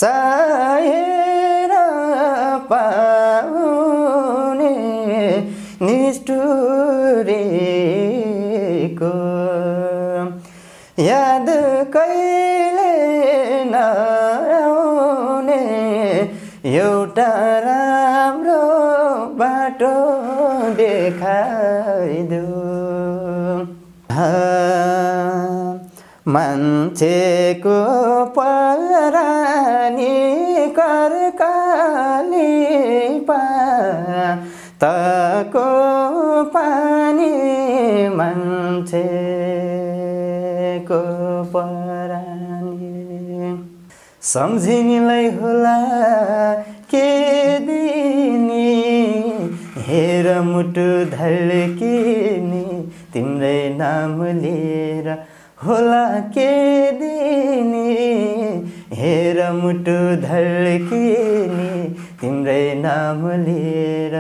चाहेर पाउने निष्ठुरीको याद कहिले नआउने एउटा राम्रो बाटो देखाइदेऊ मान्छेको परानी कर्काली पातको पानी मान्छेको परानी सम्झिनीलाई होला के दिने हेर मुटु धड्किने तिम्रै नाम लिएर होला के दिने हेर मुटु धड्किने तिम्रै नाम लिएर।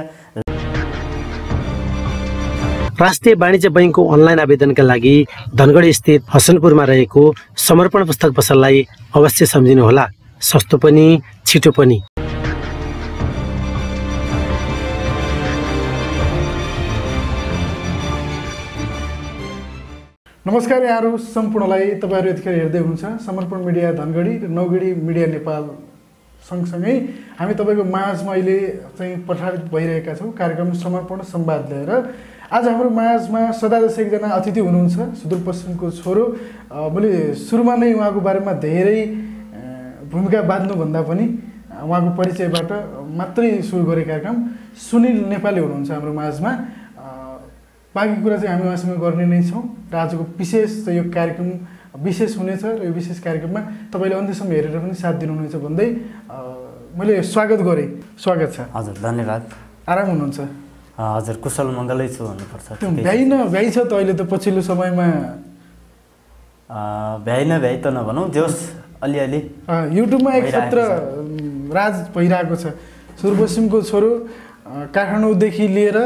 राष्ट्रिय वाणिज्य बैंकको अनलाइन आवेदनका लागि धनगढी स्थित हसनपुरमा रहेको समर्पण पुस्तक पसललाई अवश्य सम्झिनुहोला। सस्तो पनि छिटो पनि। नमस्कार यहाँहरु सम्पूर्णलाई। तपाईहरु यतिखेर हेर्दै हुनुहुन्छ समर्पण मिडिया धनगढी र नौगढी मिडिया नेपाल सँगसँगै हामी तपाईको माझमा अहिले चाहिँ प्रसारित भइरहेका छौं कार्यक्रम समर्पण संवाद लिएर। आज हाम्रो माझमा सदा जस्तै एकजना अतिथि हुनुहुन्छ सुदूरपश्चिमको छोरो। मैले सुरुमा नै उहाँको बारेमा धेरै भूमिका बाँध्नु भन्दा पनि उहाँको परिचयबाट मात्रै सुरु गरे कार्यक्रम। सुनिल नेपाली हुनुहुन्छ हाम्रो माझमा। बाँकी कुरा चाहिँ हामी उहाँसँग गर्ने नै छौं र आजको विशेष चाहिँ यो कार्यक्रम विशेष हुनेछ र यो विशेष कार्यक्रममा तपाईले अन्त्यसम्म हेरेर पनि साथ दिनुहुनेछ भन्दै मैले स्वागत गरे। स्वागत छ। हजुर धन्यवाद। आराम हुनुहुन्छ? हजुर कुशल मङ्गलै छु भन्नुपर्छ। त्यो भ्याइ छ त अहिले त पछिल्लो समयमा भ्याइ त नभनौँ जोस अलिअलि युट्युबमा एक क्षेत्र राज भइरहेको छ। सुदूरपश्चिमको छोरो काठमाडौँदेखि लिएर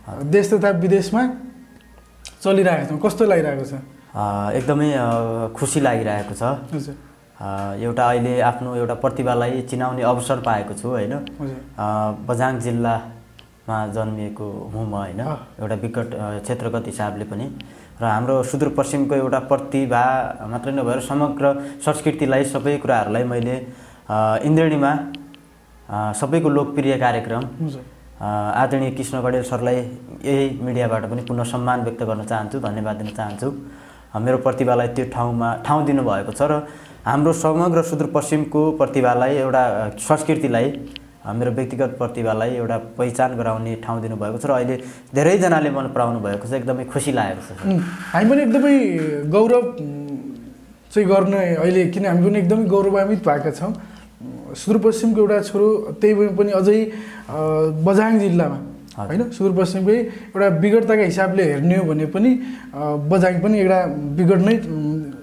देश तथा विदेशमा चलिरहेको छ। कस्तो लागिरहेको छ? एकदमै खुसी लागिरहेको छ। एउटा अहिले आफ्नो एउटा प्रतिभालाई चिनाउने अवसर पाएको छु हैन। बझाङ जिल्लामा जन्मिएको हुँ म हैन। एउटा विकट क्षेत्रगत हिसाबले पनि र हाम्रो सुदूरपश्चिमको एउटा प्रतिभा मात्रै नभएर समग्र संस्कृतिलाई सबै कुराहरूलाई मैले इन्द्रणीमा सबैको लोकप्रिय कार्यक्रम आदरणीय कृष्ण गडेल सरलाई यही मिडियाबाट पनि पुनः सम्मान व्यक्त गर्न चाहन्छु, धन्यवाद दिन चाहन्छु। मेरो प्रतिभालाई त्यो ठाउँ दिनुभएको छ र हाम्रो समग्र सुदूरपश्चिमको प्रतिभालाई एउटा संस्कृतिलाई मेरो व्यक्तिगत प्रतिभालाई एउटा पहिचान गराउने ठाउँ दिनुभएको छ र अहिले धेरैजनाले मन पराउनु भएको छ। एकदमै खुसी लागेको छ। हामी पनि एकदमै गौरव चाहिँ गर्ने अहिले किन हामी पनि एकदमै गौरवान्वित भएका छौँ। सुदूरपश्चिमको एउटा छोरो त्यही पनि अझै बझाङ जिल्लामा हैन। सुदूरपश्चिमकै एउटा विगतका हिसाबले हेर्ने हो भने पनि बझाङ पनि एउटा विगत नै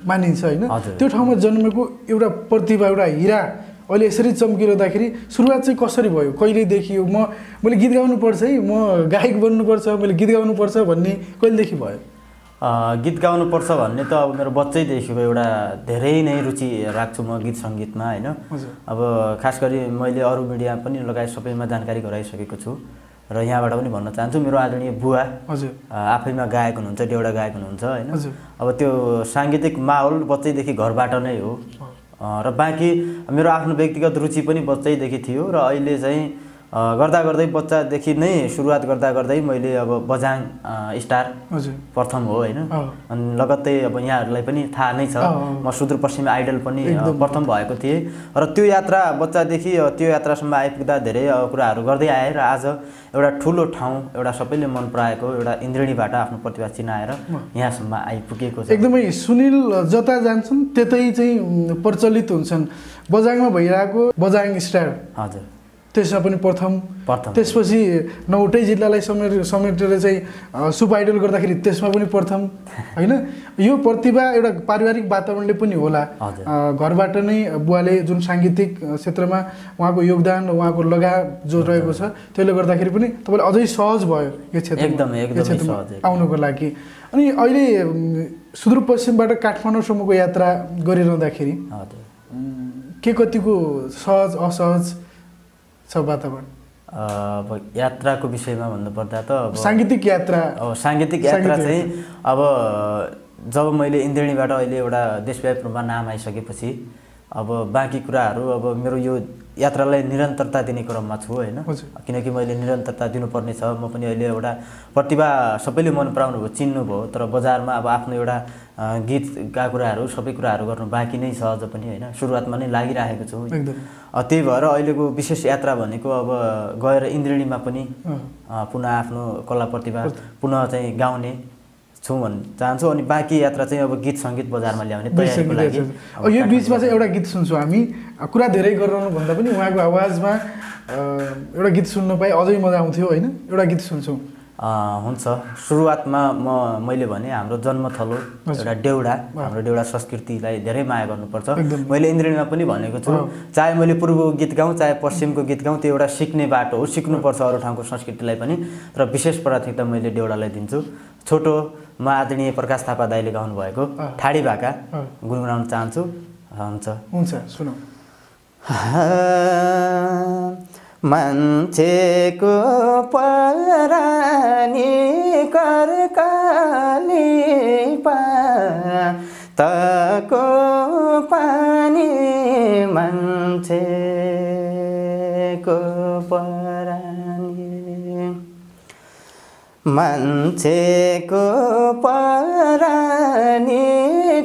मानिन्छ हैन। त्यो ठाउँमा जन्मेको एउटा प्रतिभा एउटा हिरा अहिले यसरी चम्किरहँदाखेरि सुरुवात चाहिँ कसरी भयो? कहिलेदेखि मैले गीत गाउनुपर्छ है, म गायक बन्नुपर्छ, मैले गीत गाउनुपर्छ भन्ने कहिलेदेखि भयो? गीत गाउनुपर्छ भन्ने त अब मेरो बच्चैदेखिको एउटा धेरै नै रुचि राख्छु म गीत सङ्गीतमा हैन। अब खास गरी मैले अरू मिडिया पनि लगायत सबैमा जानकारी गराइसकेको छु र यहाँबाट पनि भन्न चाहन्छु मेरो आदरणीय बुवा आफैमा गायक हुनुहुन्छ, देउडा गायक हुनुहुन्छ हैन। अब त्यो साङ्गीतिक माहौल बच्चैदेखि घरबाट नै हो र बाँकी मेरो आफ्नो व्यक्तिगत रुचि पनि बच्चैदेखि थियो र अहिले चाहिँ गर्दा गर्दै बच्चादेखि नै सुरुवात गर्दा गर्दै मैले अब बझाङ स्टार प्रथम हो हैन। अनि लगत्तै अब यहाँहरूलाई पनि थाहा नै छ म सुदूरपश्चिम आइडल पनि प्रथम भएको थिएँ र त्यो यात्रा बच्चादेखि त्यो यात्रासम्म आइपुग्दा धेरै कुराहरू गर्दै आए र आज एउटा ठुलो ठाउँ एउटा सबैले मन पराएको एउटा इन्द्रणीबाट आफ्नो प्रतिभा चिनाएर यहाँसम्म आइपुगेको छ। एकदमै सुनिल जता जान्छन् त्यतै चाहिँ प्रचलित हुन्छन्। बझाङमा भइरहेको बझाङ स्टार हजुर त्यसमा पनि प्रथम, त्यसपछि नौटै जिल्लालाई समेटेर चाहिँ सुप आइडल गर्दाखेरि त्यसमा पनि प्रथम हैन। यो प्रतिभा एउटा पारिवारिक वातावरणले पनि होला। घरबाट नै बुवाले जुन साङ्गीतिक क्षेत्रमा उहाँको योगदान उहाँको लगाव जो रहेको छ त्यसले गर्दाखेरि पनि तपाईँलाई अझै सहज भयो यो क्षेत्रमा आउनुको लागि। अनि अहिले सुदूरपश्चिमबाट काठमाडौँसम्मको यात्रा गरिरहँदाखेरि के कतिको सहज असहज छ वातावरण? अब यात्राको विषयमा भन्नुपर्दा त अब साङ्गीतिक यात्रा चाहिँ अब जब मैले इन्द्रेणीबाट अहिले एउटा देशव्यापी रूपमा नाम आइसकेपछि अब बाँकी कुराहरू अब मेरो यो यात्रालाई निरन्तरता दिने क्रममा छु होइन, किनकि मैले निरन्तरता दिनुपर्ने छ। म पनि अहिले एउटा प्रतिभा सबैले मन पराउनु भयो, चिन्नुभयो, तर बजारमा अब आफ्नो एउटा गीतका कुराहरू सबै कुराहरू गर्नु बाँकी नै छ अझ पनि होइन, सुरुवातमा नै लागिरहेको छु। त्यही भएर अहिलेको विशेष यात्रा भनेको अब गएर इन्द्रेणीमा पनि पुनः आफ्नो कला प्रतिभा पुनः चाहिँ गाउने छु भन्न चाहन्छु। अनि बाँकी यात्रा चाहिँ अब गीत सङ्गीत बजारमा ल्याउने तयारीको लागि। यो बिचमा चाहिँ एउटा गीत सुन्छौँ हामी, कुरा धेरै गरिरहनु भन्दा पनि उहाँको आवाजमा एउटा गीत सुन्न पाए अझै मजा आउँथ्यो होइन, एउटा गीत सुन्छौँ। हुन्छ। सुरुवातमा मैले भने हाम्रो जन्मथलो एउटा देउडा, हाम्रो देउडा संस्कृतिलाई धेरै माया गर्नुपर्छ। मैले इन्द्रेणीमा पनि भनेको छु, चाहे मैले पूर्वको गीत गाउँ चाहे पश्चिमको गीत गाउँ, त्यो एउटा सिक्ने बाटो हो, सिक्नुपर्छ अरू ठाउँको संस्कृतिलाई पनि, तर विशेष प्राथमिकता मैले देउडालाई दिन्छु। छोटोमा आदरणीय प्रकाश थापा दाइले गाउनु भएको ठाडी भाका गुनगुनाउन चाहन्छु। हुन्छ सुनौ। मान्छेको परानी कर्काली पातको पानी, मान्छेको परानी, मान्छेको परानी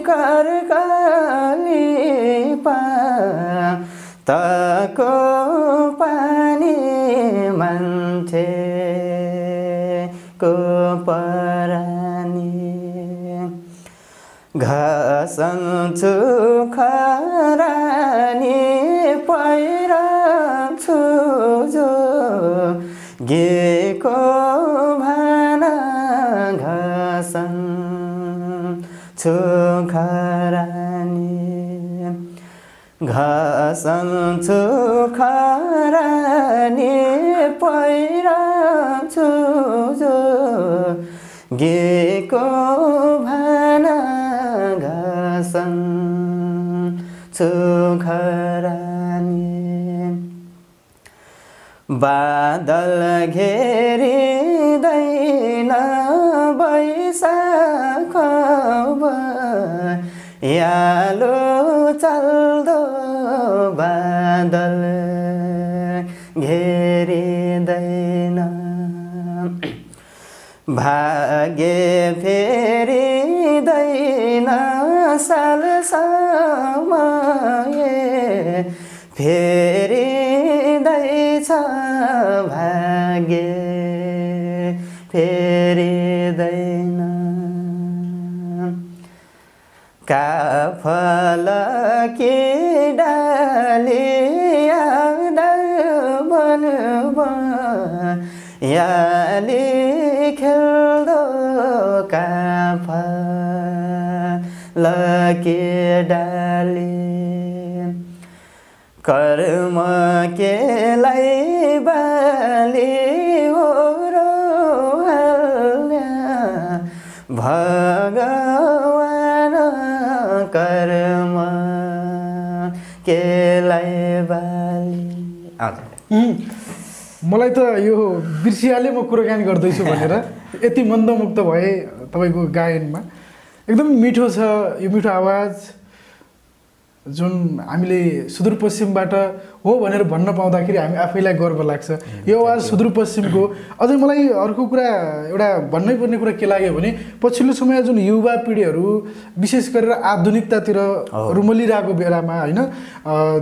कर्काली पातको पानी, मान्छेको परानी, घसन्छु खरानी पहिराछु जो गेको भाना, घसन्छु खरानी, घसन्छु खरानी पहिराछु जो गेको भाना, घसन्छु खरानी, बादल घेरिँदैन बैशाख यालो चल्दो, बादल घेरिँदैन भाग्य फेरिँदैन साल समय फेरिँदैछ, भाग्य फेरिँदैन काफल कि डाली याली खेल्दो, काफल कि डाली कर्म केलाई बाली हो भगवान, कर्म केलाई बाली। मलाई त यो बिर्सिहाले म कुराकानी गर्दैछु भनेर यति मन्दमुक्त भए तपाईँको गायनमा। एकदम मिठो छ यो मिठो आवाज, जुन हामीले सुदूरपश्चिमबाट हो भनेर भन्न पाउँदाखेरि हामी आफैलाई गर्व लाग्छ। यो आवाज सुदूरपश्चिमको। अझै मलाई अर्को कुरा एउटा भन्नै पर्ने कुरा के लाग्यो भने पछिल्लो समय जुन युवा पिँढीहरू विशेष गरेर आधुनिकतातिर रुमलिरहेको बेलामा होइन,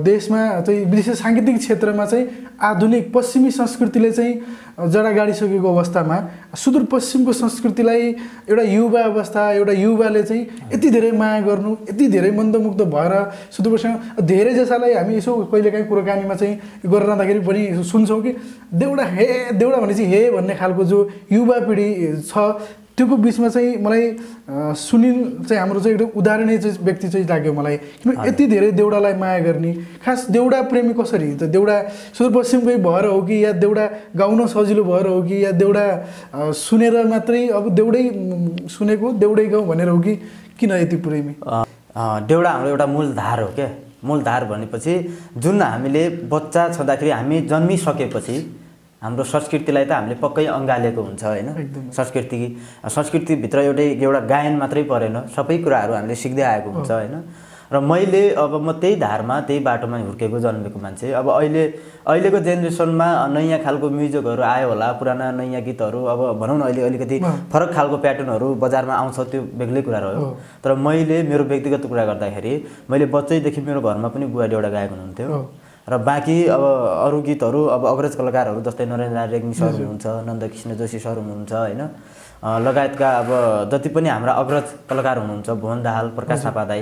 देशमा चाहिँ विशेष साङ्गीतिक क्षेत्रमा चाहिँ आधुनिक पश्चिमी संस्कृतिले चाहिँ जडा गाडिसकेको अवस्थामा सुदूरपश्चिमको संस्कृतिलाई एउटा युवा अवस्था, एउटा युवाले चाहिँ यति धेरै माया गर्नु, यति धेरै मन्दमुग्ध भएर सुदूरपश्चिम धेरै जसालाई हामी यसो कहिलेकाहीँ कुराकानीमा चाहिँ गरिरहँदाखेरि पनि सुन्छौँ कि देउडा हे देउडा भने चाहिँ हे भन्ने खालको जो युवा पिँढी छ, त्योको बिचमा चाहिँ मलाई सुनिल चाहिँ हाम्रो चाहिँ एउटा उदाहरणीय चाहिँ व्यक्ति चाहिँ लाग्यो मलाई। किन यति धेरै देउडालाई माया गर्ने, खास देउडा प्रेमी कसरी त देउडा सुदूरपश्चिमकै भएर हो कि, या देउडा गाउन सजिलो भएर हो कि, या देउडा सुनेर मात्रै अब देउडै सुनेको देउडै गाउँ भनेर हो कि, किन यति प्रेमी? देउडा हाम्रो एउटा मूल धार हो क्या, मूलधार भनेपछि जुन हामीले बच्चा छँदाखेरि हामी जन्मिसकेपछि हाम्रो संस्कृतिलाई त हामीले पक्कै अँगालेको हुन्छ हैन संस्कृतिभित्र एउटा गायन मात्रै परेन सबै कुराहरू हामीले सिक्दै आएको हुन्छ हैन र मैले अब म त्यही धारमा त्यही बाटोमा हुर्केको जन्मेको मान्छे अब अहिलेको जेनेरेसनमा नयाँ खालको म्युजिकहरू आयो होला पुराना नयाँ गीतहरू अब भनौँ न अहिले अलिकति फरक खालको प्याटर्नहरू बजारमा आउँछ त्यो बेग्लै कुरा रह्यो तर मैले मेरो व्यक्तिगत कुरा गर्दाखेरि मैले बच्चैदेखि मेरो घरमा पनि बुवा एउटा गायक हुनुहुन्थ्यो र बाँकी अब अरू गीतहरू अब अग्रज कलाकारहरू जस्तै नरेन्द्र रेग्मी सर हुनुहुन्छ नन्दकृष्ण जोशी सर हुनुहुन्छ हैन लगायतका अब जति पनि हाम्रा अग्रज कलाकार हुनुहुन्छ भुवन दाहाल प्रकाश थापा दाई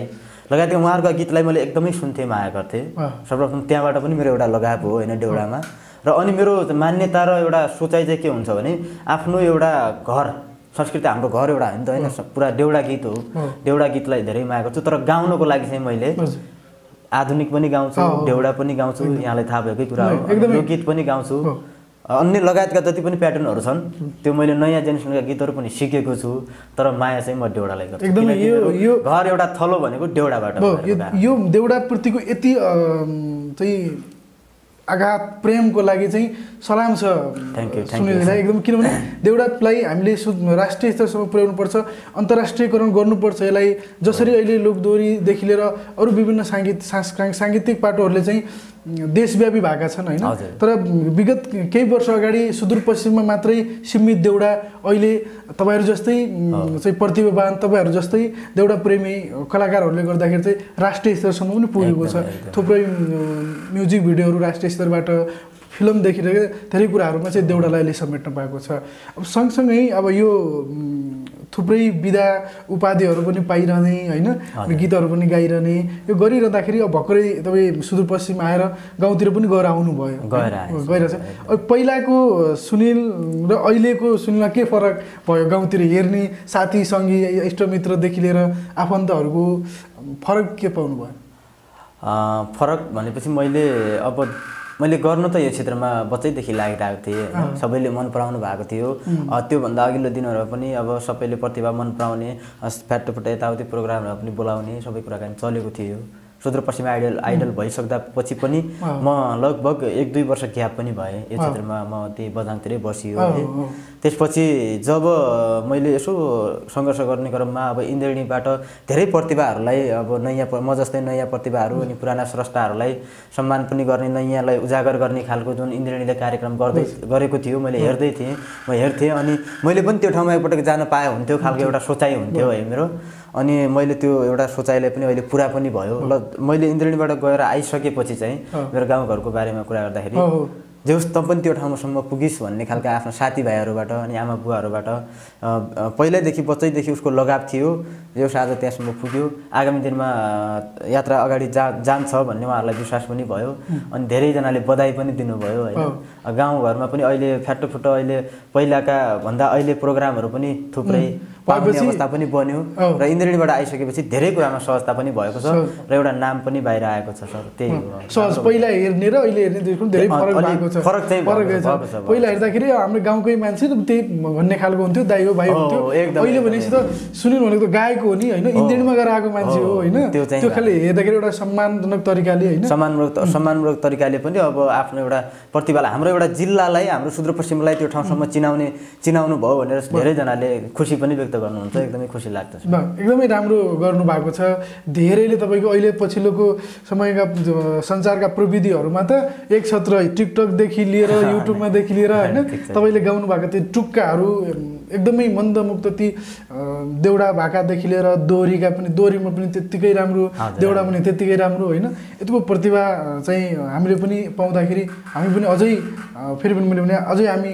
लगायतका उहाँहरूका गीतलाई मैले एकदमै सुन्थेँ माया गर्थेँ सर्वप्रथम त्यहाँबाट पनि मेरो एउटा लगाव हो हैन देउडामा र अनि मेरो मान्यता र एउटा सोचाइ चाहिँ के हुन्छ भने आफ्नो एउटा घर संस्कृति हाम्रो घर एउटा हो नि त हैन पुरा देउडा गीत हो देउडा गीतलाई धेरै माया गर्छु तर गाउनको लागि चाहिँ मैले आधुनिक पनि गाउँछु देउडा पनि गाउँछु यहाँलाई थाहा भएकै कुरा हो लोकगीत पनि गाउँछु अन्य लगायतका जति पनि प्याटर्नहरू छन् त्यो मैले नयाँ जेनेरेसनका गीतहरू पनि सिकेको छु तर माया चाहिँ म देउडालाई गर्छु एकदमै यो घर एउटा थलो भनेको देउडाबाट यो देउडाप्रतिको यति चाहिँ आघात प्रेमको लागि चाहिँ सलाम छ सुनिललाई एकदम किनभने देउडालाई हामीले राष्ट्रिय स्तरसम्म पुर्याउनु पर्छ अन्तर्राष्ट्रियकरण गर्नुपर्छ यसलाई जसरी अहिले लोकदोहोरीदेखि लिएर अरू विभिन्न साङ्गीतिक पाटोहरूले चाहिँ देशव्यापी भएका छन् हैन तर विगत केही वर्ष अगाडि सुदूरपश्चिममा मात्रै सीमित देउडा अहिले तपाईहरु जस्तै चाहिँ प्रतिभावान तपाईहरु जस्तै देउडा प्रेमी कलाकारहरूले गर्दाखेरि चाहिँ राष्ट्रिय स्तरसम्म पनि पुगेको छ थुप्रै म्युजिक भिडियोहरू राष्ट्रिय स्तरबाट फिल्मदेखि धेरै कुराहरूमा चाहिँ देउडालाई अहिले समेट्न पाएको छ अब सँगसँगै अब यो थुप्रै विधा उपाधिहरू पनि पाइरहने हैन गीतहरू पनि गाइरहने यो गरिरहँदाखेरि अब भर्खरै तपाईँ सुदूरपश्चिम आएर गाउँतिर पनि गएर आउनुभयो गइरहेछ अब पहिलाको सुनिल र अहिलेको सुनिलमा के फरक भयो गाउँतिर हेर्ने साथी सङ्गी इष्टमित्रदेखि लिएर आफन्तहरूको फरक के पाउनु भयो फरक भनेपछि मैले गर्नु त यो क्षेत्रमा बच्चैदेखि लागिरहेको थिएँ हैन सबैले मन पराउनु भएको थियो त्योभन्दा अघिल्लो दिनहरुमा पनि अब सबैले प्रतिभा मन पराउने फ्याटफुट यताउति प्रोग्रामहरु पनि बोलाउने सबै कुराकानी चलेको थियो सुदूरपश्चिम आइडल भइसक्दा पछि पनि म लगभग 1-2 वर्ष ग्याप पनि भए यो क्षेत्रमा म त्यही बझाङतिरै बसियो है त्यसपछि जब मैले यसो संघर्ष गर्ने क्रममा अब इन्द्रेणीबाट धेरै प्रतिभाहरूलाई अब नयाँ म जस्तै नयाँ प्रतिभाहरू अनि पुराना स्रष्टाहरूलाई सम्मान पनि गर्ने नयाँलाई उजागर गर्ने खालको जुन इन्द्रेणीले कार्यक्रम गरेको थियो मैले हेर्दै थिएँ म हेर्थेँ अनि मैले पनि त्यो ठाउँमा एकपटक जान पाए हुन्थ्यो खालको एउटा सोचाइ हुन्थ्यो है मेरो अनि मैले त्यो एउटा सोचाइलाई पनि अहिले पुरा पनि भयो ल मैले इन्द्रेणीबाट गएर आइसकेपछि चाहिँ मेरो गाउँघरको बारेमा कुरा गर्दाखेरि जे होस् त पनि त्यो ठाउँसम्म पुगिस् भन्ने खालका आफ्ना साथीभाइहरूबाट अनि आमा बुवाहरूबाट पहिल्यैदेखि बच्चैदेखि उसको लगाव थियो जे होस् आज त्यहाँसम्म पुग्यो आगामी दिनमा यात्रा अगाडि जान्छ भन्ने उहाँहरूलाई विश्वास पनि भयो अनि धेरैजनाले बधाई पनि दिनुभयो हैन गाउँघरमा पनि अहिले फ्याटोफुटो अहिले पहिलाका भन्दा अहिले प्रोग्रामहरू पनि थुप्रै पाउने अवस्था पनि बन्यो र इन्द्रेणीबाट आइसकेपछि धेरै कुरामा सहजता पनि भएको छ र एउटा नाम पनि बाहिर आएको छ सर त्यही हो सहज पहिला हेर्ने र अहिले हेर्ने देखि धेरै फरक भएको छ फरक चाहिँ पहिला हेर्दाखेरि हाम्रो गाउँकै मान्छे त्यही भन्ने खालको हुन्थ्यो दाइ हो भाइ हुन्थ्यो अहिले भनेपछि त सुनिल भनेको त गायक हो नि हैन इन्द्रेणीमा गएर आएको मान्छे हो हैन त्यो खाली हेर्दाखेरि एउटा सम्मानजनक तरिकाले हैन सम्मानमूलक तरिकाले पनि अब आफ्नो एउटा प्रतिभालाई हाम्रो एउटा जिल्लालाई हाम्रो सुदूरपश्चिमलाई त्यो ठाउँसम्म चिनाउनु भयो भनेर धेरै जनाले खुसी पनि व्यक्त गर्नुहुन्छ एकदमै खुसी लाग्छ एकदमै राम्रो गर्नु भएको छ धेरैले तपाईको अहिले पछिल्लोको समयका सञ्चारका प्रविधिहरुमा त एक छत्र टिकटक देखि लिएर युट्युबमा देखि लिएर हैन तपाईले गाउनु भएको त्यो टुक्काहरू एकदमै मन्दमुक्त ती देउडा भाकादेखि लिएर दोहोरीका पनि दोहोरीमा पनि त्यतिकै राम्रो देउडा पनि त्यतिकै राम्रो हैन यतिको प्रतिभा चाहिँ हामीले पनि पाउँदाखेरि हामी पनि अझै फेरि पनि मैले भने अझै हामी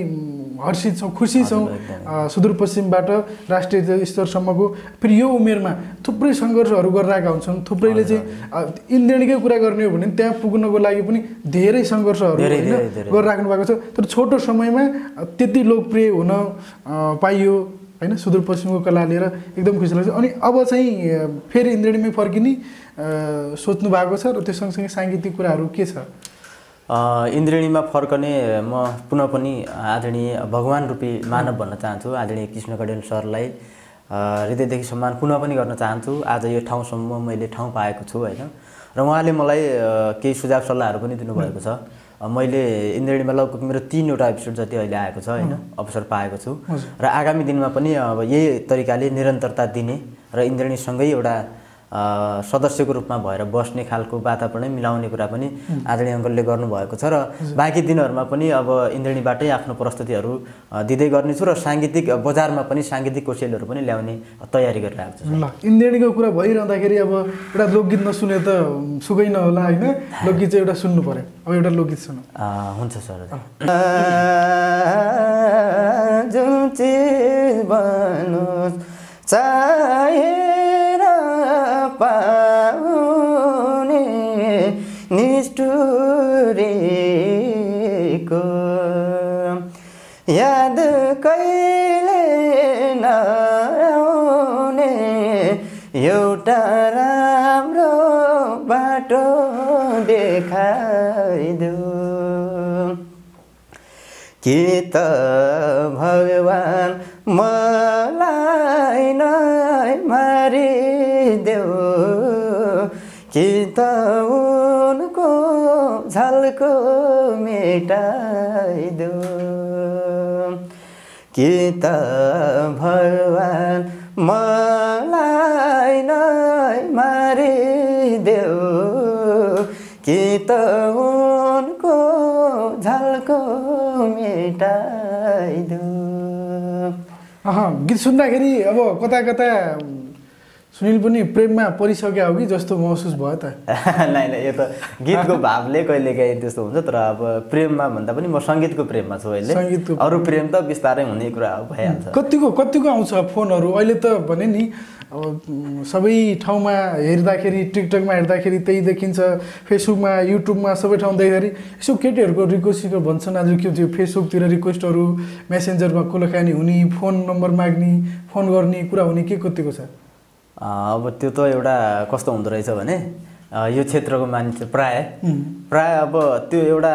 हर्षित छौं खुसी छौं सुदूरपश्चिमबाट राष्ट्रिय स्तरसम्मको फेरि यो उमेरमा थुप्रै संघर्षहरू गरिरहेका हुन्छन् थुप्रैले चाहिँ इन्द्रेणीकै कुरा गर्ने हो भने त्यहाँ पुग्नको लागि पनि धेरै संघर्षहरू गरिराख्नु भएको छ तर छोटो समयमा त्यति लोकप्रिय हुन पाइयो हैन सुदूरपश्चिमको कला लिएर एकदम खुसी लाग्छ अनि अब चाहिँ फेरि इन्द्रेणीमै फर्किने सोच्नु भएको छ र त्यो सँगसँगै सांगीतिक कुराहरू के छ इन्द्रेणीमा फर्कने म पुनः पनि आदरणीय भगवान रूपी मानव भन्न चाहन्छु आदरणीय कृष्ण कडेल सरलाई हृदयदेखि सम्मान पुनः पनि गर्न चाहन्छु आज यो ठाउँसम्म मैले ठाउँ पाएको छु हैन र र उहाँले मलाई केही सुझाव सल्लाहहरू पनि दिनुभएको छ। मैले इन्द्रेणीमा लगभग मेरो 3वटा एपिसोड जति अहिले आएको छ होइन, अवसर पाएको छु र आगामी दिनमा पनि अब यही तरिकाले निरन्तरता दिने र इन्द्रेणीसँगै एउटा सदस्यको रूपमा भएर बस्ने खालको वातावरण मिलाउने कुरा पनि आदरणीय अङ्कलले गर्नुभएको छ र बाँकी दिनहरूमा पनि अब इन्द्रेणीबाटै आफ्नो प्रस्तुतिहरू दिँदै गर्नेछु र साङ्गीतिक बजारमा पनि साङ्गीतिक कोसेलहरू पनि ल्याउने तयारी गरिरहेको छु। ल इन्द्रेणीको कुरा भइरहँदाखेरि अब एउटा लोकगीत नसुने त सुगै नहोला होइन, लोकगीत चाहिँ एउटा सुन्नु पर्यो। अब एउटा लोकगीत सुनौँ। हुन्छ सर। जुन चिज बनोस् चाहेर पाउने निष्ठुरीको याद कहिले नआउने एउटा राम्रो बाटो देखाइदेऊ कि त भगवान मलाई नै मारिदेऊ कि त उनको झल्को मेटाइदेऊ कि त भगवान मलाई नै मारिदेऊ कि त उनको झल्को मेटाइदेऊ। गीत सुन्दाखेरि अब कता कता सुनिल पनि प्रेममा परिसक्यो हो कि जस्तो महसुस भयो त? नाइ यो त गीतको भावले कहिलेकाहीँ त्यस्तो हुन्छ, तर अब प्रेममा भन्दा पनि म सङ्गीतको प्रेममा छु अहिले। अरू प्रेम त बिस्तारै हुने कुरा हो, भइहाल्छ। कतिको आउँछ फोनहरू अहिले त भने नि अब सबै ठाउँमा हेर्दाखेरि, टिकटकमा हेर्दाखेरि त्यही देखिन्छ, फेसबुकमा युट्युबमा सबै ठाउँ देख्दाखेरि यसो केटीहरूको रिक्वेस्ट भन्छन् आज के त्यो फेसबुकतिर रिक्वेस्टहरू, मेसेन्जरमा कुराकानी हुने, फोन नम्बर माग्ने, फोन गर्ने कुरा हुने के कतिको छ? अब त्यो त एउटा कस्तो हुँदो रहेछ भने यो क्षेत्रको मान्छे प्राय अब त्यो एउटा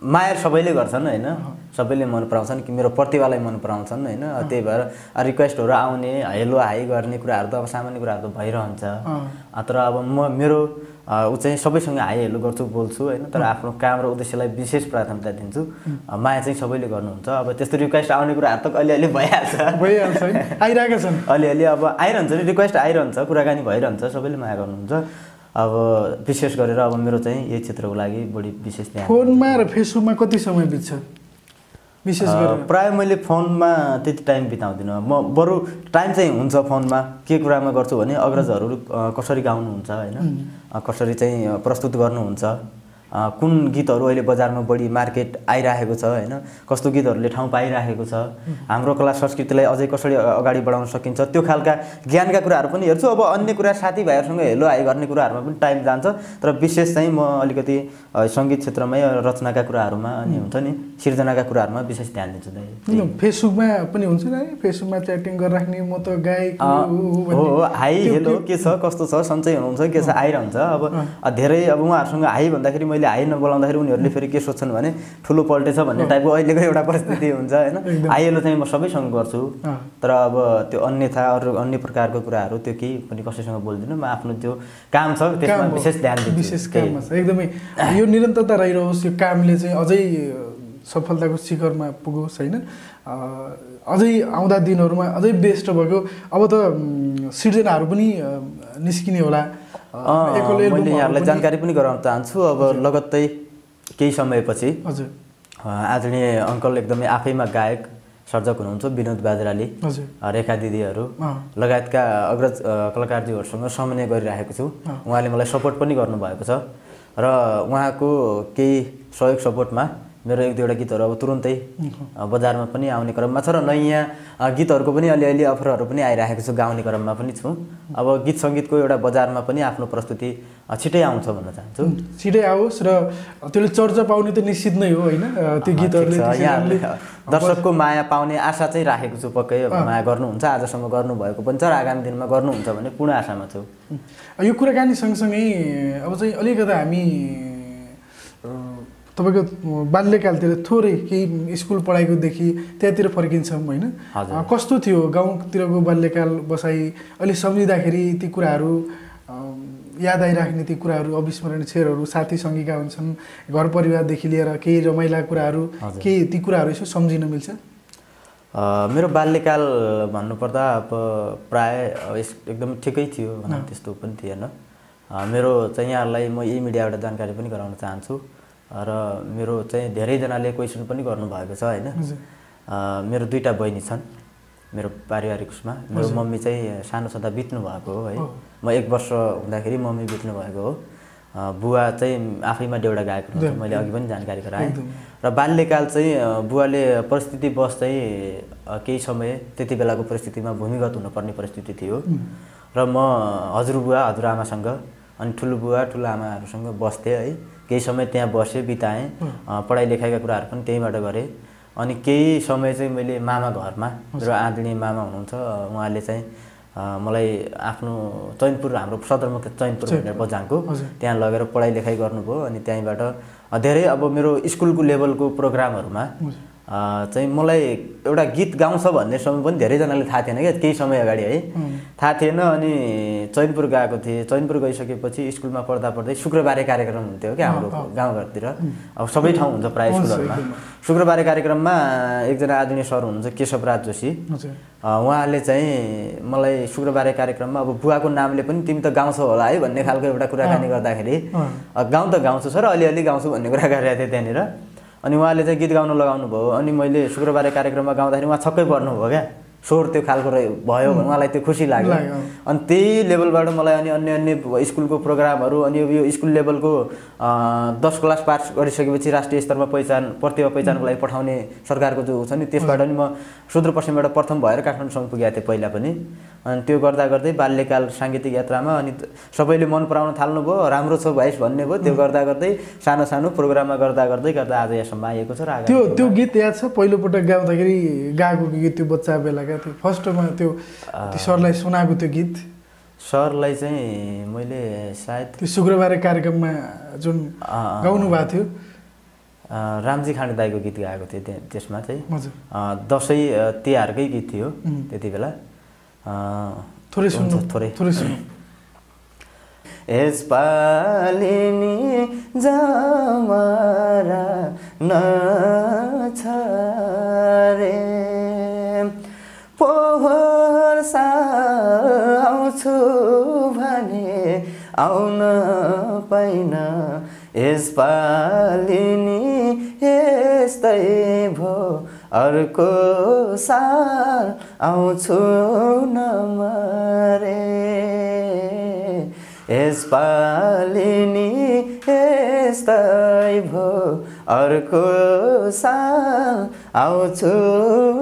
माया सबैले गर्छन् होइन, सबैले मन पराउँछन् कि मेरो प्रतिभालाई मन पराउँछन् होइन। त्यही भएर रिक्वेस्टहरू आउने, हेलो हाई गर्ने कुराहरू त अब सामान्य कुराहरू त भइरहन्छ। तर अब मेरो ऊ चाहिँ सबैसँग हाई हेलो गर्छु, बोल्छु होइन, तर आफ्नो काम र उद्देश्यलाई विशेष प्राथमिकता दिन्छु। माया चाहिँ सबैले गर्नुहुन्छ। अब त्यस्तो रिक्वेस्ट आउने कुराहरू त अलिअलि भइहाल्छ आइरहेका छन्, अलिअलि अब आइरहन्छ नि, रिक्वेस्ट आइरहन्छ, कुराकानी भइरहन्छ, सबैले माया गर्नुहुन्छ। अब विशेष गरेर अब मेरो चाहिँ यही क्षेत्रको लागि बढी विशेष ध्यान। फोनमा र फेसबुकमा कति समय बित्छ विशेष गरेर? प्राय मैले फोनमा त्यति टाइम बिताउँदिनँ म, बरु टाइम चाहिँ हुन्छ फोनमा। के कुरामा गर्छु भने अग्रजहरू कसरी गाउनुहुन्छ होइन, कसरी चाहिँ प्रस्तुत गर्नुहुन्छ, कुन गीतहरू अहिले बजारमा बढी मार्केट आइरहेको छ होइन, कस्तो गीतहरूले ठाउँ पाइरहेको छ, हाम्रो कला संस्कृतिलाई अझै कसरी अगाडि बढाउन सकिन्छ, त्यो खालका ज्ञानका कुराहरू पनि हेर्छु। अब अन्य कुरा साथीभाइहरूसँग हेलो हाई गर्ने कुराहरूमा पनि टाइम जान्छ, तर विशेष चाहिँ म अलिकति सङ्गीत क्षेत्रमै रचनाका कुराहरूमा अनि हुन्छ नि सिर्जनाका कुराहरूमा विशेष ध्यान दिन्छु। फेसबुकमा पनि हुन्छ नि, फेसबुकमा च्याटिङ गरिराख्ने, म त गायक हो, हाई हेलो के छ, कस्तो छ, सन्चै हुनुहुन्छ, के छ, आइरहन्छ। अब धेरै अब उहाँहरूसँग हाई भन्दाखेरि मैले हाई नबोलाउँदाखेरि उनीहरूले फेरि के सोच्छन् भने ठुलो पल्टेछ भन्ने टाइपको अहिलेको एउटा परिस्थिति हुन्छ होइन। हाई हेलो चाहिँ म सबैसँग गर्छु, तर अब त्यो अन्यथा अरू अन्य प्रकारको कुराहरू त्यो केही पनि कसैसँग बोल्दिनँ। म आफ्नो त्यो काम छ त्यसमा विशेष ध्यान दिन्छु। विशेष काममा छ एकदमै, यो निरन्तरता रहिरहोस्, यो कामले चाहिँ अझै सफलताको शिखरमा पुगोस् होइन, अझै आउँदा दिनहरूमा अझै बेस्ट भएको। अब त सिर्जनाहरू पनि निस्किने होला, मैले यहाँलाई जानकारी पनि गराउन चाहन्छु। अब लगत्तै केही समयपछि हजुर आदरणीय अङ्कल एकदमै आफैमा गायक सर्जक हुनुहुन्छ विनोद बाजराले, रेखा दिदीहरू लगायतका अग्रज कलाकारजीहरूसँग समन्वय गरिरहेको छु। उहाँले मलाई सपोर्ट पनि गर्नुभएको छ र उहाँको केही सहयोग सपोर्टमा मेरो एक दुईवटा गीतहरू अब तुरुन्तै बजारमा पनि आउने क्रममा छ र नयाँ गीतहरूको पनि अलिअलि अफरहरू पनि आइरहेको छु, गाउने क्रममा पनि छु। अब गीत सङ्गीतको एउटा बजारमा पनि आफ्नो प्रस्तुति छिटै आउँछ भन्न चाहन्छु। छिटै आओस् र त्यसले चर्चा पाउने त निश्चित नै हो होइन, त्यो गीतहरूले दर्शकको माया पाउने आशा चाहिँ राखेको छु। पक्कै माया गर्नुहुन्छ, आजसम्म गर्नुभएको पनि छ र आगामी दिनमा गर्नुहुन्छ भने पूर्ण आशामा छु। यो कुराकानी सँगसँगै अब चाहिँ अलिकति हामी तपाईँको बाल्यकालतिर थोरै केही स्कुल पढाइकोदेखि त्यहाँतिर फर्किन्छौँ होइन, कस्तो थियो गाउँतिरको बाल्यकाल बसाइ? अहिले सम्झिँदाखेरि ती कुराहरू याद आइराख्ने ती कुराहरू, अविस्मरणीय क्षणहरू, साथी सङ्गीका हुन्छन्, घर परिवारदेखि लिएर केही रमाइला कुराहरू, केही ती कुराहरू यसो सम्झिन मिल्छ? मेरो बाल्यकाल भन्नुपर्दा अब प्राय एकदम ठिकै थियो भनौँ, त्यस्तो पनि थिएन। मेरो चाहिँ यहाँहरूलाई म यही मिडियाबाट जानकारी पनि गराउन चाहन्छु र मेरो चाहिँ धेरैजनाले क्वेसन पनि गर्नुभएको छ होइन। मेरो 2टा बहिनी छन् मेरो पारिवारिक उसमा। मेरो मम्मी चाहिँ सानो छँदा बित्नु भएको हो है। म 1 वर्ष हुँदाखेरि मम्मी बित्नु भएको हो। बुवा चाहिँ आफैमा डेउडा गएको हुन्छ, मैले अघि पनि जानकारी गराएँ। र बाल्यकाल चाहिँ बुवाले परिस्थितिवश चाहिँ केही समय त्यति बेलाको परिस्थितिमा भूमिगत हुनुपर्ने परिस्थिति थियो र म हजुरबुवा हजुरआमासँग अनि ठुलो बुवा ठुलो आमाहरूसँग बस्थेँ है। केही समय त्यहाँ बसेँ, बिताएँ, पढाइ लेखाइका कुराहरू पनि त्यहीँबाट गरेँ। अनि केही समय चाहिँ मैले मामा घरमा, मेरो आदरणीय मामा हुनुहुन्छ, उहाँले चाहिँ मलाई आफ्नो चैनपुर, हाम्रो सदरमुकाम चैनपुर भनेर बझाङको, त्यहाँ लगेर पढाइ लेखाइ गर्नुभयो। अनि त्यहीँबाट धेरै अब मेरो स्कुलको लेभलको प्रोग्रामहरूमा चाहिँ मलाई एउटा गीत गाउँछ भन्ने समय पनि धेरैजनाले थाहा थिएन क्या, केही समय अगाडि है, थाहा थिएन। अनि चैनपुर गएको थिएँ। चैनपुर गइसकेपछि स्कुलमा पढ्दा पढ्दै शुक्रबारे कार्यक्रम हुन्थ्यो क्या हाम्रो गाउँघरतिर, अब सबै ठाउँ हुन्छ प्रायः स्कुलहरूमा। शुक्रबारे कार्यक्रममा एकजना आदरणीय सर हुनुहुन्छ केशवराज जोशी, उहाँले चाहिँ मलाई शुक्रबारे कार्यक्रममा अब बुवाको नामले पनि तिमी त गाउँछौ होला है भन्ने खालको एउटा कुराकानी गर्दाखेरि गाउँ त गाउँछु सर, अलिअलि गाउँछु भन्ने कुरा गरिरहेको थिएँ त्यहाँनिर। अनि उहाँले चाहिँ गीत गाउन लगाउनु भयो। अनि मैले शुक्रबारे कार्यक्रममा गाउँदाखेरि उहाँ छक्कै पर्नुभयो क्या, स्वर त्यो खालको भयो भने उहाँलाई त्यो खुसी लाग्यो। अनि त्यही लेभलबाट मलाई अनि अन्य अन्य स्कुलको प्रोग्रामहरू, अनि यो स्कुल लेभलको 10 क्लास पास गरिसकेपछि राष्ट्रिय स्तरमा प्रतिभा पहिचानको लागि पठाउने सरकारको जो छ नि, त्यसबाट नि म सुदूरपश्चिमबाट प्रथम भएर काठमाडौँसम्म पुगेको थिएँ पहिला पनि। अनि त्यो गर्दा गर्दै बाल्यकाल साङ्गीतिक यात्रामा अनि सबैले मन पराउन थाल्नुभयो, राम्रो छ भाइस भन्ने भयो। त्यो गर्दा गर्दै सानो सानो प्रोग्राममा गर्दा आज यहाँसम्म आएको छ। र त्यो गीत याद छ पहिलोपटक गाउँदाखेरि गाएको गीत, त्यो बच्चा बेलाका त्यो फर्स्टमा त्यो सरलाई सुनाएको त्यो गीत? सरलाई चाहिँ मैले सायद त्यो शुक्रबारे कार्यक्रममा जुन गाउनु भएको थियो, रामजी खाँडे दाईको गीत गाएको थिएँ त्यसमा चाहिँ। दसैँ तिहारकै गीत थियो त्यति बेला। थोरै सुन्नु, थोरै सुन्नु। यसपालि नि जमरा नछ रे, पोहोर साल आउँछु भने आउन पाइन, यसपालि नि यस्तै भो अर्को साल आउँछु न मरे, यसपालि नि यस्तै भो अर्को साल आउँछु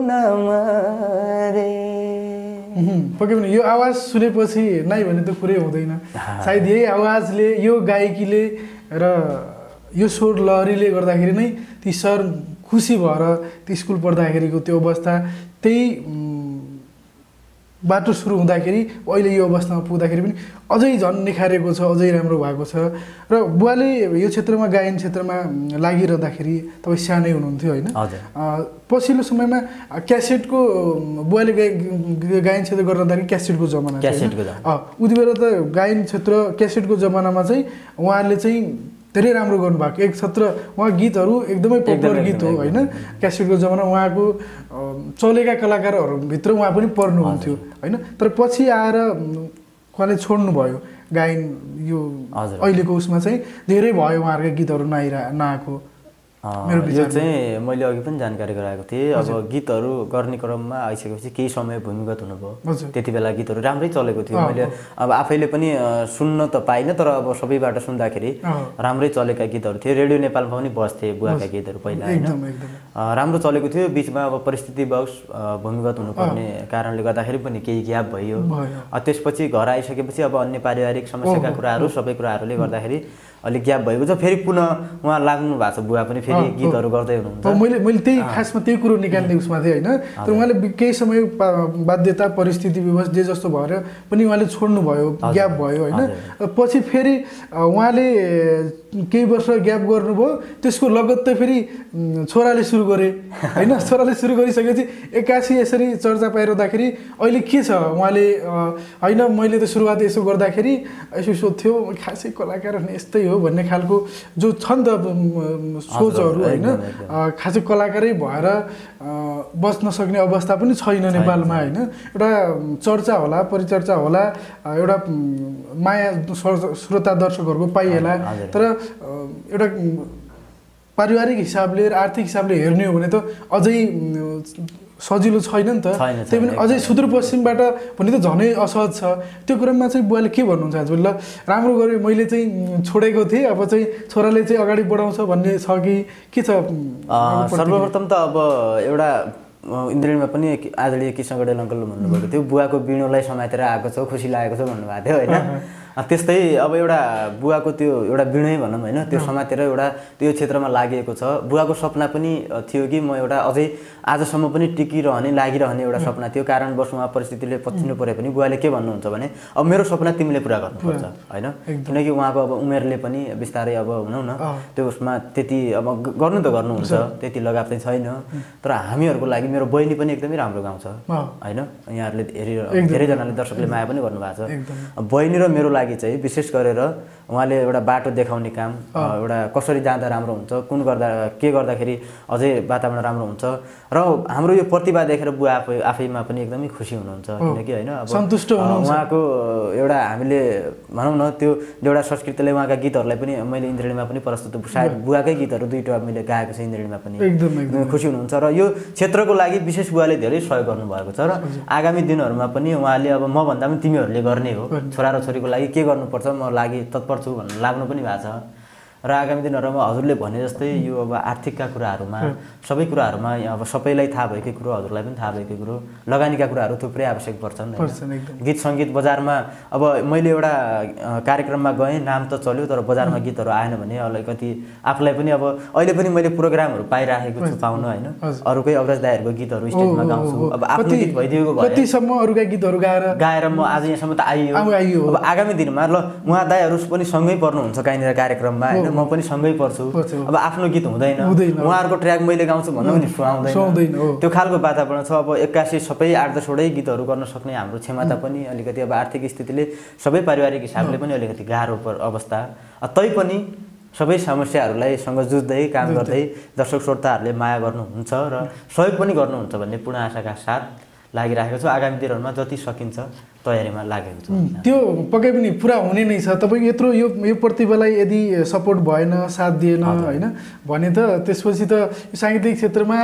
न मरे। पक्कै पनि यो आवाज सुनेपछि नै भने त कुरै हुँदैन। सायद यही आवाजले, यो गायकीले र यो स्वर लहरीले गर्दाखेरि नै ती सर खुसी भएर ती स्कुल पढ्दाखेरिको त्यो अवस्था, त्यही बाटो सुरु हुँदाखेरि अहिले यो अवस्थामा पुग्दाखेरि पनि अझै झन् निखारेको छ, अझै राम्रो भएको छ। र बुवाले यो क्षेत्रमा, गायन क्षेत्रमा लागिरहँदाखेरि तपाईँ सानै हुनुहुन्थ्यो होइन? पछिल्लो समयमा क्यासेटको, बुवाले गायन क्षेत्र गर्दाखेरि क्यासेटको जमाना, उति बेला त गायन क्षेत्र क्यासेटको जमानामा चाहिँ उहाँले चाहिँ धेरै राम्रो गर्नुभएको। एक क्षेत्र उहाँ गीतहरू एकदमै पपुलर गीत हो होइन? क्यासेटको जमाना उहाँको चलेका कलाकारहरूभित्र उहाँ पनि पर्नुहुन्थ्यो होइन? तर पछि आएर उहाँले छोड्नुभयो गायन। यो अहिलेको उसमा चाहिँ धेरै भयो उहाँहरूका गीतहरू नआएको। यो चाहिँ मैले अघि पनि जानकारी गराएको थिएँ। अब गीतहरू गर्ने क्रममा आइसकेपछि केही समय भूमिगत हुनुभयो। त्यति बेला गीतहरू राम्रै चलेको थियो। मैले अब आफैले पनि सुन्न त पाइनँ, तर अब सबैबाट सुन्दाखेरि राम्रै चलेका गीतहरू थियो। रेडियो नेपालमा पनि बस्थे बुवाका गीतहरू पहिला होइन, राम्रो चलेको थियो। बिचमा अब परिस्थितिवश भूमिगत हुनुपर्ने कारणले गर्दाखेरि पनि केही ग्याप भयो। त्यसपछि घर आइसकेपछि अब अन्य पारिवारिक समस्याका कुराहरू, सबै कुराहरूले गर्दाखेरि अलिक ग्याप भएको छ। फेरि पुनः उहाँ लाग्नु भएको छ, बुवा पनि फेरि गीतहरू गर्दै हुनुहुन्छ। मैले त्यही खासमा त्यही कुरो निकाल्ने उसमा थिएँ होइन? तर उहाँले केही समय बाध्यता, परिस्थिति विवश जे जस्तो भएर पनि उहाँले छोड्नुभयो, ग्याप भयो होइन? पछि फेरि उहाँले केही वर्ष ग्याप गर्नुभयो त्यसको लगत्तै फेरि छोराले सुरु गरे होइन छोराले सुरु गरिसकेपछि एक्कासी यसरी चर्चा पाइरहँदाखेरि अहिले के छ उहाँले होइन मैले त सुरुवात यसो गर्दाखेरि यसो सोध्थ्यो खासै कलाकार भने यस्तै हो भन्ने खालको जो छ नि त सोचहरू होइन खासै कलाकारै भएर बस्न सक्ने अवस्था पनि छैन नेपालमा होइन एउटा चर्चा होला परिचर्चा होला एउटा माया श्रोता दर्शकहरूको पाइएला तर एउटा पारिवारिक हिसाबले र आर्थिक हिसाबले हेर्ने हो भने त अझै सजिलो छैन नि त त्यही पनि अझै सुदूरपश्चिमबाट भने त झनै असहज छ त्यो कुरामा चाहिँ बुवाले के भन्नुहुन्छ आज ल राम्रो गऱ्यो मैले चाहिँ छोडेको थिएँ अब चाहिँ छोराले चाहिँ अगाडि बढाउँछ भन्ने छ कि के छ सर्वप्रथम त अब एउटा इन्द्रेणीमा पनि आदरणीय कृष्ण गडेल अङ्कलले भन्नुभएको थियो बुवाको बिँडोलाई समातेर आएको छ खुसी लागेको छ भन्नुभएको थियो होइन त्यस्तै अब एउटा बुवाको त्यो एउटा बिँडै भनौँ होइन त्यो समातेर एउटा त्यो क्षेत्रमा लागिएको छ बुवाको सपना पनि थियो कि म एउटा अझै आजसम्म पनि टिकिरहने लागिरहने एउटा सपना थियो कारणवश उहाँ परिस्थितिले पछिनु परे पनि बुवाले के भन्नुहुन्छ भने अब मेरो सपना तिमीले पुरा गर्नुपर्छ होइन किनकि उहाँको अब उमेरले पनि बिस्तारै अब भनौँ न त्यो उसमा त्यति अब गर्नु त गर्नुहुन्छ त्यति लगाव चाहिँ छैन तर हामीहरूको लागि मेरो बहिनी पनि एकदमै राम्रो गाउँछ होइन यहाँहरूले धेरैजनाले दर्शकले माया पनि गर्नुभएको छ बहिनी र मेरो लागि चाहिँ विशेष गरेर उहाँले एउटा बाटो देखाउने काम एउटा कसरी जाँदा राम्रो हुन्छ कुन गर्दा के गर्दाखेरि अझै वातावरण राम्रो हुन्छ र हाम्रो यो प्रतिभा देखेर बुवा आफैमा पनि एकदमै खुसी हुनुहुन्छ किनकि होइन अब सन्तुष्ट हुनुहुन्छ उहाँको एउटा हामीले भनौँ न त्यो एउटा संस्कृतिले उहाँका गीतहरूलाई पनि मैले इन्द्रेणीमा पनि प्रस्तुत सायद बुवाकै गीतहरू दुईवटा मैले गाएको छ इन्द्रेणीमा पनि एकदम खुसी हुनुहुन्छ र यो क्षेत्रको लागि विशेष बुवाले धेरै सहयोग गर्नुभएको छ र आगामी दिनहरूमा पनि उहाँले अब म भन्दा पनि तिमीहरूले गर्ने हो छोरा र छोरीको लागि के गर्नुपर्छ म लागि तत्पर छु भन्नु लाग्नु पनि भएको छ र आगामी दिनहरूमा हजुरले भने जस्तै यो अब आर्थिकका कुराहरूमा सबै कुराहरूमा अब सबैलाई थाहा भएकै कुरो हजुरलाई पनि थाहा भएकै कुरो लगानीका कुराहरू थुप्रै आवश्यक पर्छन् गीत सङ्गीत बजारमा अब मैले एउटा कार्यक्रममा गएँ नाम त चल्यो तर बजारमा गीतहरू आएन भने अलिकति आफूलाई पनि अब अहिले पनि मैले प्रोग्रामहरू पाइराखेको छु पाउन होइन अरूकै अग्रज दाइहरूको गीतहरू स्टेजमा गाउँछु अब आफ्नो गीत भइदिएको भए कतिसम्म अरूका गीतहरू गाएर म आज यहाँसम्म त आइयो अब आगामी दिनमा ल उहाँ दाइहरू पनि सँगै पर्नुहुन्छ कहीँनिर कार्यक्रममा होइन म पनि सँगै पर्छु अब आफ्नो गीत हुँदैन उहाँहरूको ट्र्याक मैले गाउँछु भन्नु पनि सुहाउँदैन त्यो खालको वातावरण छ अब एक्कासी सबै 8-10वटै गीतहरू गर्न सक्ने हाम्रो क्षमता पनि अलिकति अब आर्थिक स्थितिले सबै पारिवारिक हिसाबले पनि अलिकति गाह्रो अवस्था तैपनि सबै समस्याहरूलाई सँग जुझ्दै काम गर्दै दर्शक श्रोताहरूले माया गर्नुहुन्छ र सहयोग पनि गर्नुहुन्छ भन्ने पूर्ण आशाका साथ लागिरहेको छु आगामी दिनहरूमा जति सकिन्छ तयारीमा लागेको छु त्यो पक्कै पनि पुरा हुने नै छ तपाईँको यत्रो यो प्रतिभालाई यदि सपोर्ट भएन साथ दिएन होइन भने त त्यसपछि त साहित्यिक क्षेत्रमा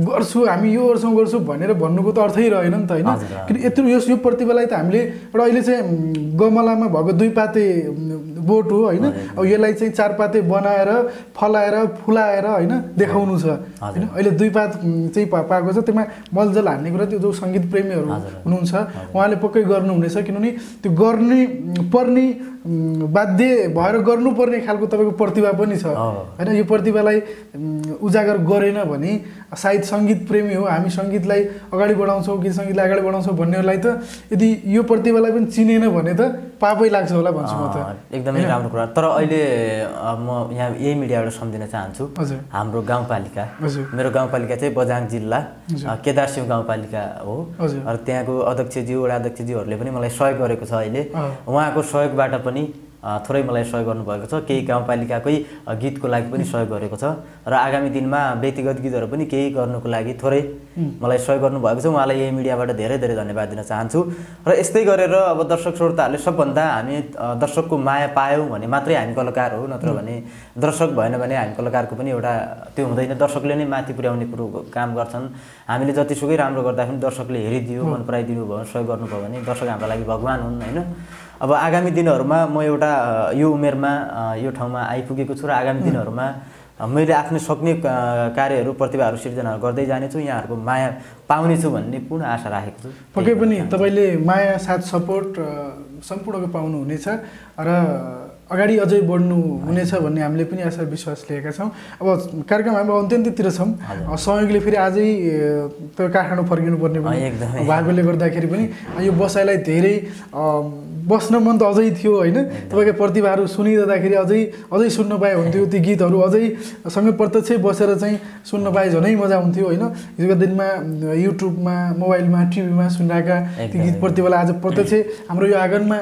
गर्छु हामी यो गर्छौँ गर्छु भनेर भन्नुको त अर्थै रहेन नि त होइन किन यत्रो यो प्रतिभालाई त हामीले एउटा अहिले चाहिँ गमलामा भएको 2 पाते बोट हो होइन अब यसलाई चाहिँ 4 पाते बनाएर फलाएर फुलाएर होइन देखाउनु छ होइन अहिले 2 पात चाहिँ पाएको छ त्यसमा मलजल हान्ने कुरा त्यो जो सङ्गीत प्रेमीहरू हुनुहुन्छ उहाँले पक्कै गर्नुहुनेछ किनभने त्यो गर्ने पर्ने बाध्य भएर गर्नुपर्ने खालको तपाईँको प्रतिभा पनि छ होइन यो प्रतिभालाई उजागर गरेन भने सायद सङ्गीत प्रेमी हो हामी सङ्गीतलाई अगाडि बढाउँछौँ गीत सङ्गीतलाई अगाडि बढाउँछौँ भन्नेहरूलाई त यदि यो प्रतिभालाई पनि चिनेन भने त पापै लाग्छ होला भन्छु म त एकदमै राम्रो कुरा तर अहिले म यहाँ यही मिडियाबाट सम्झिन चाहन्छु हाम्रो गाउँपालिका मेरो गाउँपालिका चाहिँ बझाङ जिल्ला केदारसिंह गाउँपालिका हो र त्यहाँको अध्यक्षज्यू वडा अध्यक्षज्यूहरूले पनि मलाई सहयोग गरेको छ अहिले उहाँको सहयोगबाट पनि थोरै मलाई सहयोग गर्नुभएको छ केही गाउँपालिकाकै गीतको लागि पनि सहयोग गरेको छ र आगामी दिनमा व्यक्तिगत गीतहरू पनि केही गर्नुको लागि थोरै मलाई सहयोग गर्नुभएको छ उहाँलाई यही मिडियाबाट धेरै धेरै धन्यवाद दिन चाहन्छु र यस्तै गरेर अब दर्शक श्रोताहरूले सबभन्दा हामी दर्शकको माया पायौँ भने मात्रै हामी कलाकार हो नत्र भने दर्शक भएन भने हामी कलाकारको पनि एउटा त्यो हुँदैन दर्शकले नै माथि पुर्याउने कुरो काम गर्छन् हामीले जतिसुकै राम्रो गर्दा पनि दर्शकले हेरिदियो मन पराइदिनु भयो सहयोग गर्नुभयो भने दर्शक हाम्रो लागि भगवान हुन् होइन अब आगामी दिनहरूमा म एउटा यो उमेरमा यो ठाउँमा आइपुगेको छु र आगामी दिनहरूमा मैले आफ्नो सक्ने कार्यहरू प्रतिभाहरू सिर्जना गर्दै जानेछु यहाँहरूको माया पाउनेछु भन्ने पूर्ण आशा राखेको छु पक्कै पनि तपाईँले माया साथ सपोर्ट सम्पूर्णको पाउनुहुनेछ र अगाडि अझै बढ्नु हुनेछ भन्ने हामीले पनि आशा विश्वास लिएका छौँ। अब कार्यक्रम हाम्रो अन्त्यन्त्यतिर छौँ। सहयोगले फेरि आजै त्यो काठमाडौँ फर्किनुपर्ने पनि भएकोले गर्दाखेरि पनि यो बसाइलाई धेरै बस्न मन त अझै थियो होइन, तपाईँको प्रतिभाहरू सुनिरहँदाखेरि अझै सुन्न पाए हुन्थ्यो, ती गीतहरू अझै सँगै प्रत्यक्ष बसेर चाहिँ सुन्न पाए झनै मजा हुन्थ्यो होइन। हिजोका दिनमा युट्युबमा मोबाइलमा टिभीमा सुनिरहेका ती गीत प्रतिभालाई आज प्रत्यक्ष हाम्रो यो आँगनमा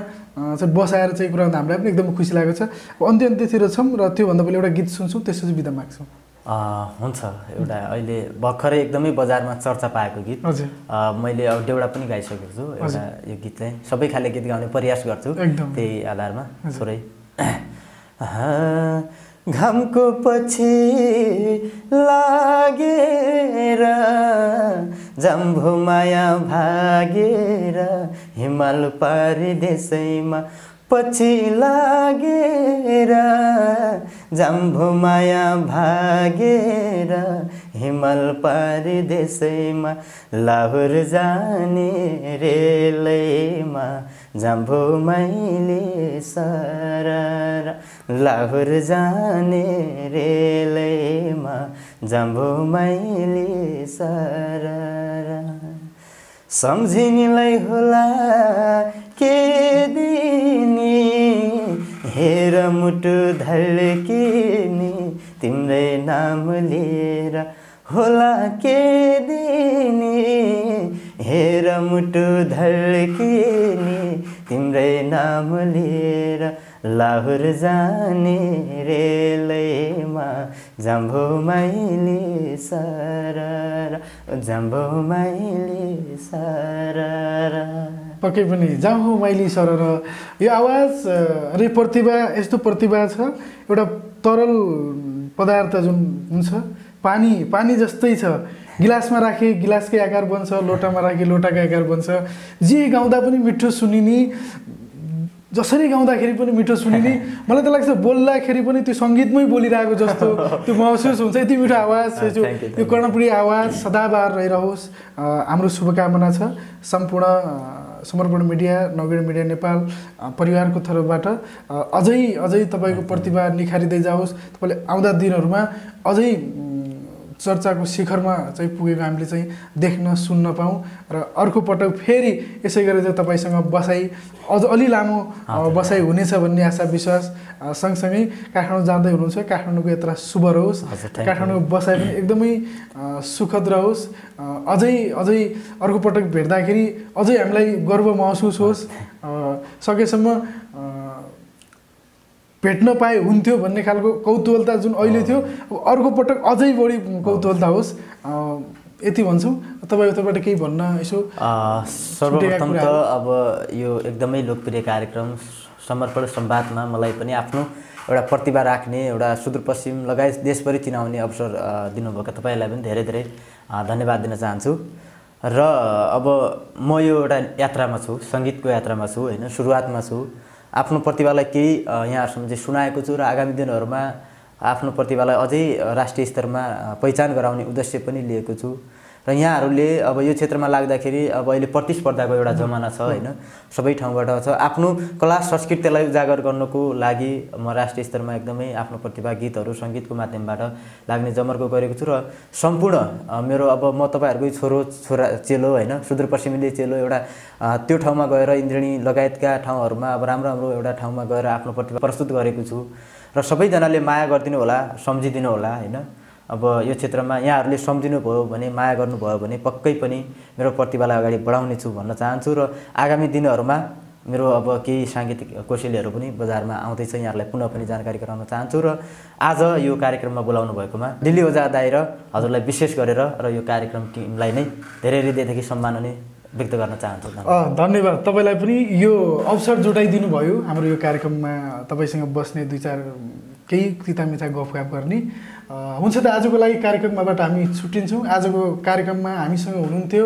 चाहिँ बसाएर चाहिँ कुरा हामीलाई पनि एकदम खुसी लागेको छ। अन्त्यतिर छौँ र त्योभन्दा पहिला एउटा गीत सुन्छौँ, त्यसपछि बिदा माग्छौँ। हुन्छ, एउटा अहिले भर्खरै एकदमै बजारमा चर्चा पाएको गीत मैले अब देउडा पनि गाइसकेको छु। एउटा यो गीत चाहिँ सबै खाले गीत गाउने प्रयास गर्छु त्यही आधारमा। थोरै घामको पछि लागेर जम्भो माया भागेर हिमाल पारी देशैमा पछि लागेर जम्भो माया भागेर हिमाल पारी देशैमा लाहुर जाने रेलैमा जम्भो मैले सरर लाहुर जाने रेलैमा जम्भो मैले सरर सम्झिनीलाई होला के दिने हेर मुटु धड्किने तिम्रै नाम लिएर होला के दिने हेर मुटु धड्किने तिम्रै नाम लिएर लाहुर जाने रेलैमा जम्भो मैले सरर जम्भो मैले सरर। पक्कै पनि जाउँ माइली सरर। यो आवाज रे प्रतिभा यस्तो प्रतिभा छ, एउटा तरल पदार्थ जुन हुन्छ पानी जस्तै छ, गिलासमा राखे गिलासकै आकार बन्छ, लोटामा राखे लोटाकै आकार बन्छ, जे गाउँदा पनि मिठो सुनिने, जसरी गाउँदाखेरि पनि मिठो सुनिने, मलाई त लाग्छ बोल्दाखेरि पनि त्यो सङ्गीतमै बोलिरहेको जस्तो त्यो महसुस हुन्छ। यति मिठो आवाज, यो कर्णप्रिय आवाज सदाबहार रहिरहोस् हाम्रो शुभकामना छ। सम्पूर्ण समर्पण मिडिया नौगढी मिडिया नेपाल परिवारको तर्फबाट अझै तपाईँको प्रतिभा निखारिँदै जाओस्, तपाईँले आउँदा दिनहरूमा अझै चर्चाको शिखरमा चाहिँ पुगेको हामीले चाहिँ देख्न सुन्न पाऊँ र अर्को पटक फेरि यसै गरी चाहिँ तपाईँसँग बसाइ अझ अलि लामो बसाइ हुनेछ भन्ने आशा विश्वास सँगसँगै काठमाडौँ जाँदै हुनुहुन्छ। काठमाडौँको यात्रा शुभ रहोस्, काठमाडौँको बसाइ पनि एकदमै सुखद रहोस्। अझै अर्को पटक भेट्दाखेरि अझै हामीलाई गर्व महसुस होस्, सकेसम्म भेट्न पाए हुन्थ्यो भन्ने खालको कौतूहलता जुन अहिले थियो अर्को पटक अझै बढी कौतूहलता होस्, यति भन्छौँ। तपाईँबाट केही भन्न यसो? सर्वप्रथम त अब यो एकदमै लोकप्रिय कार्यक्रम समर्पण संवादमा मलाई पनि आफ्नो एउटा प्रतिभा राख्ने, एउटा सुदूरपश्चिम लगायत देशभरि चिनाउने अवसर दिनुभएको तपाईँलाई पनि धेरै धेरै धन्यवाद दिन चाहन्छु। र अब म यो एउटा यात्रामा छु, सङ्गीतको यात्रामा छु होइन, सुरुवातमा छु। आफ्नो प्रतिभालाई केही यहाँहरूसम्म चाहिँ सुनाएको छु र आगामी दिनहरूमा आफ्नो प्रतिभालाई अझै राष्ट्रिय स्तरमा पहिचान गराउने उद्देश्य पनि लिएको छु। र यहाँहरूले अब यो क्षेत्रमा लाग्दाखेरि अब अहिले प्रतिस्पर्धाको एउटा जमाना छ होइन, सबै ठाउँबाट छ। आफ्नो कला संस्कृतिलाई उजागर गर्नको लागि म राष्ट्रिय स्तरमा एकदमै आफ्नो प्रतिभा गीतहरू सङ्गीतको माध्यमबाट लाग्ने जमर्को गरेको छु। र सम्पूर्ण मेरो अब म तपाईँहरूकै छोरा चेलो होइन, सुदूरपश्चिमेली चेलो एउटा त्यो ठाउँमा गएर इन्द्रेणी लगायतका ठाउँहरूमा अब राम्रो एउटा ठाउँमा गएर आफ्नो प्रतिभा प्रस्तुत गरेको छु। र सबैजनाले माया गरिदिनु होला, सम्झिदिनु होला होइन। अब यो क्षेत्रमा यहाँहरूले सम्झिनु भयो भने, माया गर्नुभयो भने पक्कै पनि मेरो प्रतिभालाई अगाडि बढाउने छु भन्न चाहन्छु। र आगामी दिनहरूमा मेरो अब केही साङ्गीतिक कौशल्यहरू पनि बजारमा आउँदैछ, यहाँहरूलाई पुनः पनि जानकारी गराउन चाहन्छु। र आज यो कार्यक्रममा बोलाउनु भएकोमा दिल्ली ओझा दाइ र हजुरलाई विशेष गरेर र यो कार्यक्रम टिमलाई नै धेरै हृदयदेखि सम्मान पनि व्यक्त गर्न चाहन्छु। धन्यवाद तपाईँलाई पनि यो अवसर जुटाइदिनु भयो हाम्रो यो कार्यक्रममा तपाईँसँग बस्ने दुई चार केही तितामिठा गफगाफ गर्ने। हुन्छ त आजको लागि कार्यक्रमबाट हामी छुट्टिन्छौँ। आजको कार्यक्रममा हामीसँग हुनुहुन्थ्यो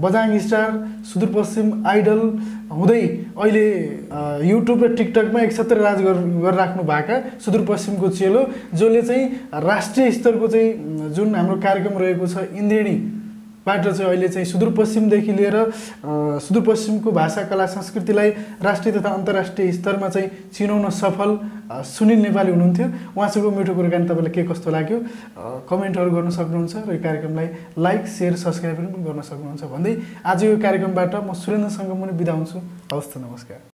बजाङ स्टार, सुदूरपश्चिम आइडल हुँदै अहिले युट्युब र टिकटकमा एकछत्र राज गरिराख्नु भएका सुदूरपश्चिमको चेलो, जसले चाहिँ राष्ट्रिय स्तरको चाहिँ जुन हाम्रो कार्यक्रम रहेको छ इन्द्रेणी बाट चाहिँ अहिले चाहिँ सुदूरपश्चिमदेखि लिएर सुदूरपश्चिमको भाषा कला संस्कृतिलाई राष्ट्रिय तथा अन्तर्राष्ट्रिय स्तरमा चाहिँ चिनाउन सफल सुनिल नेपाली हुनुहुन्थ्यो। उहाँसँगको मिठो कुराकानी तपाईँलाई के कस्तो लाग्यो कमेन्टहरू गर्न सक्नुहुन्छ र यो कार्यक्रमलाई लाइक सेयर सब्सक्राइब पनि गर्न सक्नुहुन्छ भन्दै आज यो कार्यक्रमबाट म सुरेन्द्र सङ्गम पनि बिदा हुन्छु। हवस् त, नमस्कार।